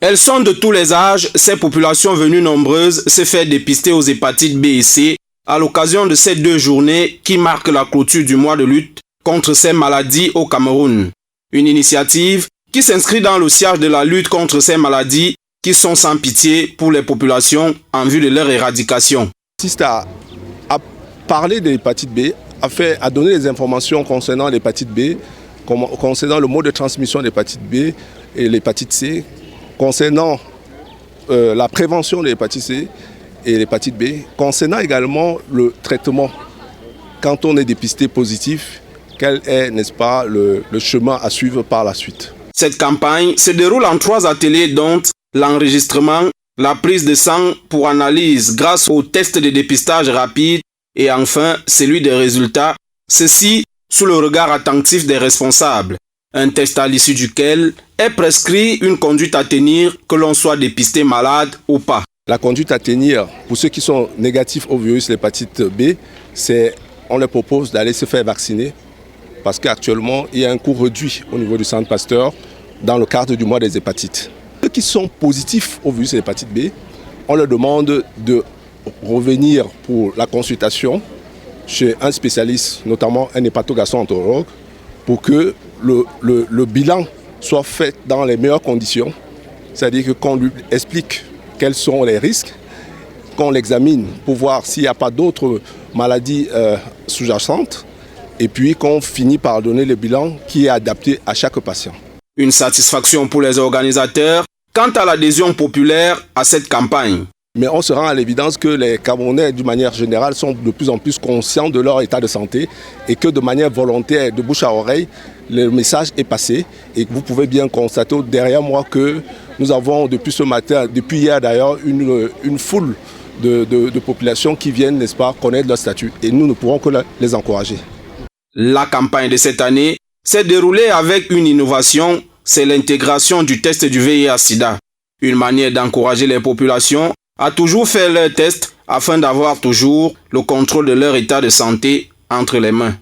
Elles sont de tous les âges, ces populations venues nombreuses se faire dépister aux hépatites B et C à l'occasion de ces 2 journées qui marquent la clôture du mois de lutte contre ces maladies au Cameroun. Une initiative qui s'inscrit dans le sillage de la lutte contre ces maladies qui sont sans pitié pour les populations en vue de leur éradication. Consiste à parler de l'hépatite B, à donner des informations concernant l'hépatite B, concernant le mode de transmission de l'hépatite B et l'hépatite C, concernant la prévention de l'hépatite C et l'hépatite B, concernant également le traitement. Quand on est dépisté positif, quel est, n'est-ce pas, le chemin à suivre par la suite. Cette campagne se déroule en 3 ateliers dont l'enregistrement, la prise de sang pour analyse grâce au test de dépistage rapide et enfin celui des résultats, ceci sous le regard attentif des responsables. Un test à l'issue duquel est prescrit une conduite à tenir que l'on soit dépisté malade ou pas. La conduite à tenir pour ceux qui sont négatifs au virus l'hépatite B, on leur propose d'aller se faire vacciner parce qu'actuellement il y a un coût réduit au niveau du centre Pasteur dans le cadre du mois des hépatites. Ceux qui sont positifs au virus de l'hépatite B, on leur demande de revenir pour la consultation chez un spécialiste, notamment un hépatogastroentérologue, pour que le bilan soit fait dans les meilleures conditions, c'est-à-dire qu'on lui explique quels sont les risques, qu'on l'examine pour voir s'il n'y a pas d'autres maladies sous-jacentes, et puis qu'on finit par donner le bilan qui est adapté à chaque patient. Une satisfaction pour les organisateurs quant à l'adhésion populaire à cette campagne. Mais on se rend à l'évidence que les Camerounais, d'une manière générale, sont de plus en plus conscients de leur état de santé et que de manière volontaire, de bouche à oreille, le message est passé. Et vous pouvez bien constater derrière moi que nous avons depuis ce matin, depuis hier d'ailleurs, une foule de populations qui viennent, n'est-ce pas, connaître leur statut. Et nous ne pourrons que les encourager. La campagne de cette année s'est déroulée avec une innovation, c'est l'intégration du test du VIH-Sida. Une manière d'encourager les populations à toujours faire leurs tests afin d'avoir toujours le contrôle de leur état de santé entre les mains.